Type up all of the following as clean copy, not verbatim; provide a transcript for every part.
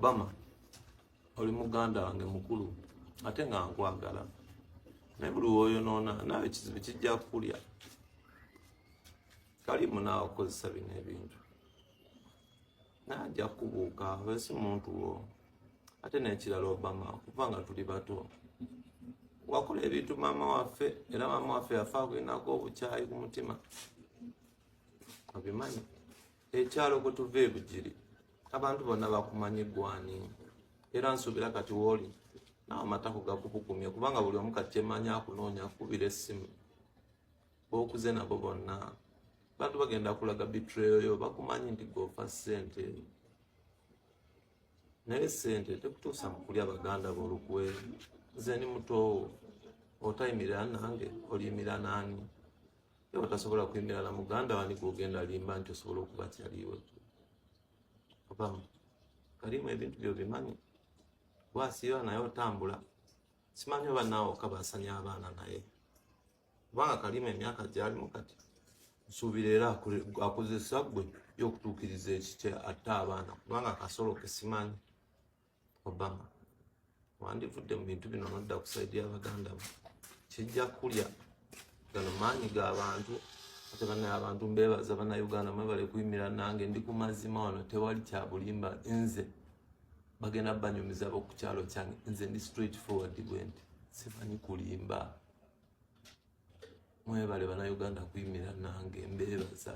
Obama oli muganda wange mukulu ate nga nkwagala naye buli woyonoona naawe ekizibu kijja kulya Kalimu naawe okozesa bino ebintu najja kubuuka wesi muntu wo ate n'ekirala Obama kuva nga tuli bato wakola ebintu maama waffe era maama waffe yafa akulinako obukyayi ku mutima obimanyi ekyalo kwe tuva ebugiri abantu bonna bakumanyi gwani era nsuubira kati wooli naawe amatako gakubukumye kubanga buli omu kati kyemanyi akunoonya akubira essimu b'okuze nabo bonna bantu bagenda kulaga bitreyo yo bakumanyi nti gofa ssente naye ssente tekutuusa mu kulya baganda b'olukwe nze ni muto otayimirira nange oliyimira naani ye otasobola kuyimirira na muganda wani gwogenda limba nti osobola okuba kyaliwo Obama Kalimu ebintu byo bimanyi gwasiiba naye otambula simanyi oba naawe okabasanya abaana naye kubanga Kalimu emyaka gyalimu kati nsuubira era akozesa gwe y'okutuukiriza ekikye atte abaana kubanga akasolo ke simanyi Obama wandivudde mu bintu bino nodda ku saidi y'abaganda bo kijja kulya gano maanyi g'abantu ate bannaye abantu mbeebaza bannayuganda mwebale kuyimira nange ndi ku mazima wano tewali kya bulimba nze bagenda banyumiza ku kyalo kyange nze ndi straight forward bwenti simanyi kulimba mwebale bannayuganda kuyimira nange mbeebaza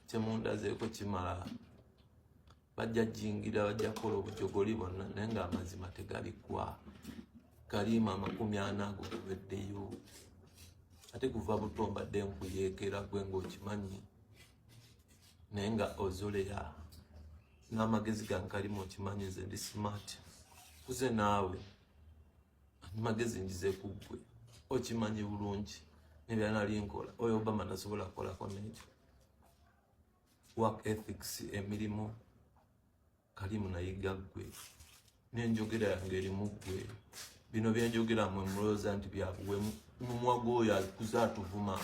kyemundazeeko kimala bajja jingira bajja kola obujogoli bonna naye nga amazima tegalikwa Kalimu 40 ago tuweddeyo ate kuva buto mbadde nkuyeekera gwe ng'okimanyi naye nga ozoleya n'amagezi ga Kalimu okimanyi nze ndi smart kuze naawe amagezi njize ku ggwe okimanyi bulungi nebyanali nkola oyo Obama tasobola kukolako n'ekyo work ethics emirimu Kalimu nayiga ggwe n'enjogera yange erimu ggwe bino byenjogera mwe mulowooza nti byabuwe mumwa gw'oyo alikuza atuvuma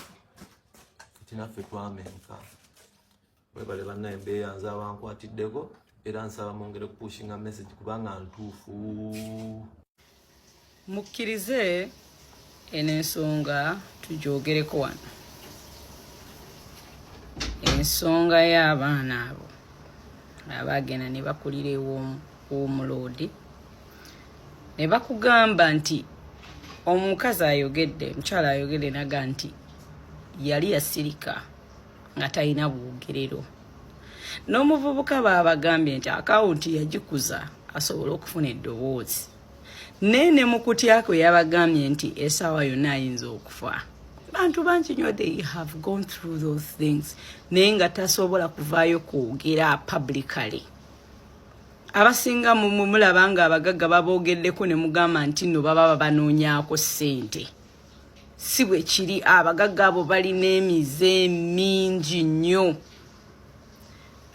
kati naffe twamenka webale bannaye mbeeyanza abankwatiddeko era nsaba mwongere kupushinga message kubanga ntuufu mukkirize eno ensonga tugyogereko wano ensonga y'abaana abo abagenda ne bakulira ew'omuloodi ne bakugamba nti omukazi ayogedde omukyala ayogedde naga nti yali yasirika nga talina bwogerero n'omuvubuka baabagambye nti akawunti yagikuza asobola okufuna eddoboozi nene mu kutyako yabagambye nti essaawa yonna ayinza okufa bantu bangi nnyo they have gone through those things naye nga tasobola kuvaayo kwogera publicly abasinga mulaba nga abagagga baboogeddeko ne mugamba nti nno baba banoonyaako ssente si bwe kiri abagagga abo balina emize mingi nnyo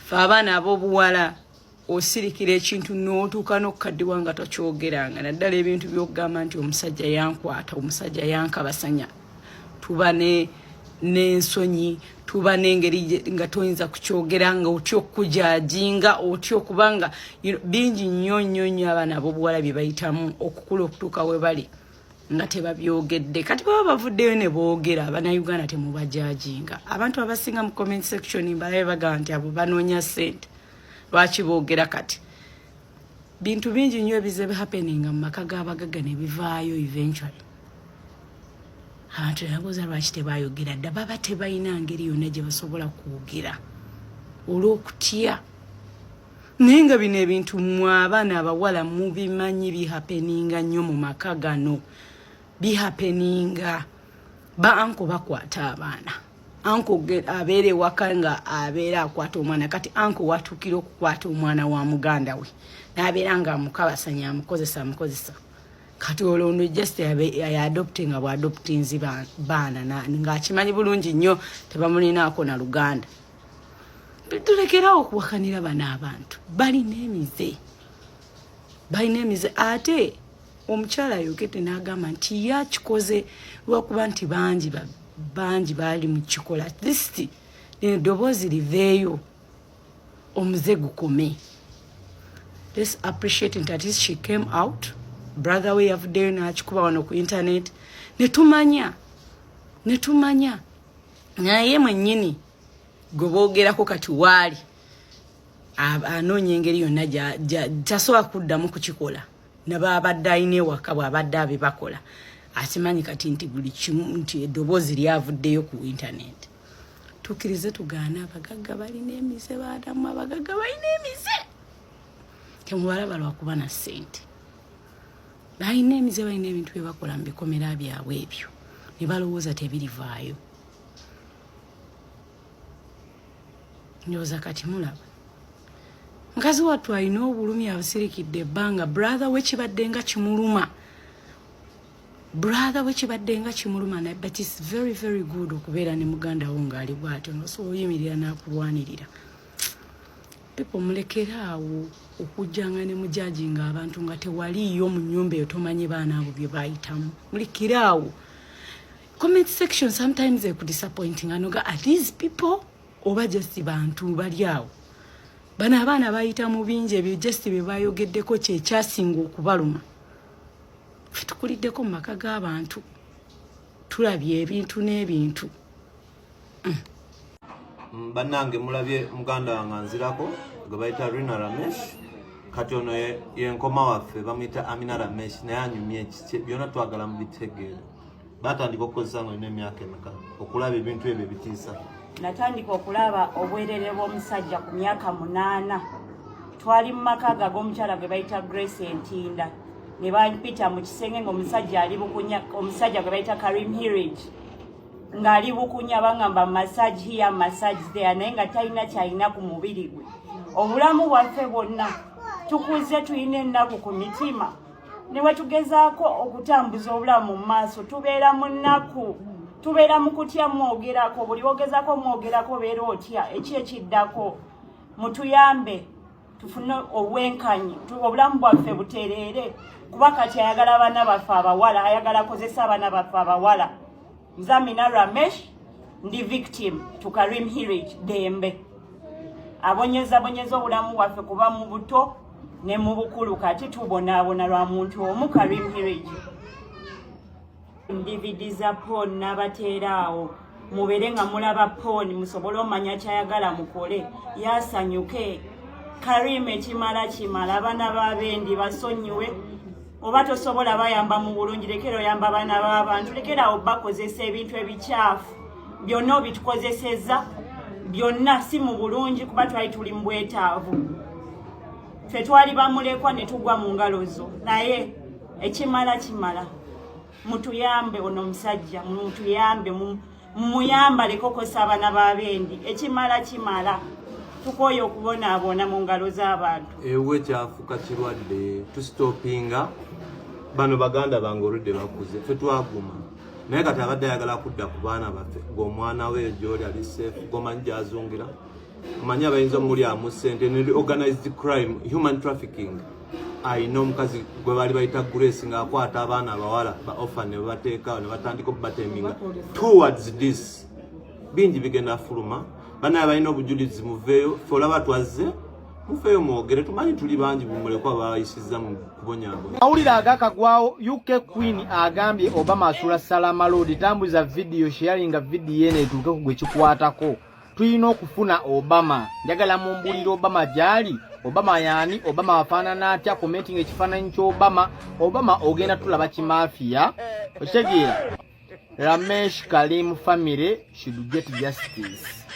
fe abaana ab'obuwala osirikira ekintu n'otuuka n'okukaddiwa nga tokyogeranga naddala ebintu by'okugamba nti omusajja yankwata omusajja yankabasanya tuba n'ensonyi tuba n'engeri nga toyinza kukyogera nga otya okujajinga otya okubanga bingi nnyo nnyo nnyo abaana ab'obuwala bye bayitamu okukula okutuuka we bali nga tebabyogedde kati baba bavuddeyo ne boogera abannayuganda temubajajinga abantu abasinga mu comment section mbalabe bagamba nti abo banoonya ssente lwaki boogera kati bintu bingi nnyo ebize happeninga mu maka g'abagagga ne bivaayo eventually abantu nabuuza lwaki tebayogera dda baba tebalina ngeri yonna gye basobola kwogera olw'okutya naye nga bino ebintu mmwe abaana abawala mubimanyi bihapeninga nnyo mu maka gano bihapeninga ba anko bakwata abaana anko abeera ewaka nga abeera akwata omwana kati anko watuukira okukwata omwana wa muganda we n'abeera nga amukabasanya amukozesa kati olwo just adopting nga bw'adoptinzi baana ng'akimanyi bulungi nnyo tebamulinaako na Luganda tulekerawo okuwakanira bano abantu balina emize ate omukyala ayogedde n'agamba nti yakikoze lwakuba nti bangi baali mu kikola at least eddoboozi liveeyo omuze gukome let's appreciate it. At least she came out. Brother we have done achikuba wano ku internet. Netumanya. Naye mwennyini gobogerako kati wali. Anonye engeri yonna tasobola kuddamu kukikola. Nababadde ayina ewaka bw'abadde abibakola. Akimanyi kati nti buli kimu nti eddoboozi lyavuddeyo ku internet. Tukirize tugaana abagagga balina emize baadamu abagagga balina emize. Temubalaba lwakuba na ssente. Balina emize balina ebintu bye bakola mu bikomera byabwe ebyo. Ne balowooza tebirivaayo. Ndowooza kati mulaba. Nkazi wattu alina obulumi abusirikidde ebbanga. Brother we kibadde nga kimuluma. But it's very, very good okubeera ne muganda wo ng'ali bw'atyo ng'osobola oyimirira n'akulwanirira. People mulekeraawo okujjanga ne mujajinga abantu nga tewaliyo mu nnyumba eyo tomanyi baana abo bye bayitamu. Mulekeraawo. Comment section sometimes they could disappointing. Anoga, are these people? Oba just bantu bali awo. Bana abaana bayita mu bingi ebyo just bye bayogeddeko kye kyasinga okubaluma. Tukuliddeko mu maka g'abantu. Tulabye ebintu n'ebintu. Bannange mulabye muganda wange anzirako gwe bayita Rina Ramesh. Kati ono yenkoma waffe bamuyita Amina Ramesh naye anyumye byonna twagala mu bitegeero. Batandika okukozesa nga olina emyaka emeka okulaba ebintu ebyo bitiisa. Natandika okulaba obwerere bw'omusajja ku myaka 8. Twali mu maka g'omukyala gwe bayita Grace Entinda. Ne bampita mu kisenge ng'omusajja ali bukunya, omusajja gwe bayita Karim Hirage. Ng'ali bukunya bangamba massage here, massage there, naye nga talina kyalina ku mubiri gwe. Obulamu bwaffe bwonna tukuze tulina ennaku ku mitima. Ne wetugezaako okutambuza obulamu mu maaso tubeera mu nnaku. Tubeera mu kutya mwogerako, buli ogezaako mwogerako beera otya, ekyekiddako. Mutuyambe tufune obwenkanyi, obulamu bwaffe butereere. Kuba kati ayagala abaana baffe abawala, ayagala akozesa abaana baffe abawala. Nze Amina Ramesh ndi victim to Karim Hirage Dembe. Abonyeza obulamu bwaffe kuba mu buto ne mu bukulu kati tubonaabona lwa muntu omu Karim Hirage. DVD za porn n'abateeraawo mubeere nga mulaba porn musobole omanya kyayagala mukole yasanyuke. Karim ekimala abaana b'abendi basonyiwe. Oba tosobola bayamba mu bulungi lekera oyamba abaana b'abantu lekera bakozesa ebintu ebikyafu byonna obitukozeseza byonna si mu bulungi kuba twali tuli mu bwetaavu. Ffe twali bamulekwa ne tugwa mu ngalo zo naye ekimala mutuyambe ono omusajja mutuyambe muyamba lekokosa abaana b'abendi ekimala tukoye okubonaabona mu ngalo z'abantu. Ewe kyafuuka kirwadde tusitopinga bano baganda bange oludde bakuze ffe twaguma naye kati abadde ayagala kudda ku baana baffe ng'omwana we gy'oli ali safe gomanyi gy'azungira omanyi abayinza omulyamu ssente ne organized crime human trafficking. Ayina omukazi gwe baali bayita Grace ng'akwata abaana abawala ba orphan ne bateeka ne batandika okubateminga towards this bingi bigenda fuluma. Bana balina obujulizi muveeyo ffe olaba twazze mufeeyo mwogere tumanyi tuli bangi bumulekwa bayisizza mu kubonyaabo. Mawulire agakagwawo UK Queen agambye Obama asula Salama Road. Tambuza video sharinga video ene etuuke ku gwe kikwatako. Tulina okufuna Obama. Njagala mumbulire Obama gyali. Obama yani Obama afaanana atya commenting ekifaananyi ky'Obama. Obama ogenda tulaba kimafia. Okitegeera Ramesh Karim family should get justice.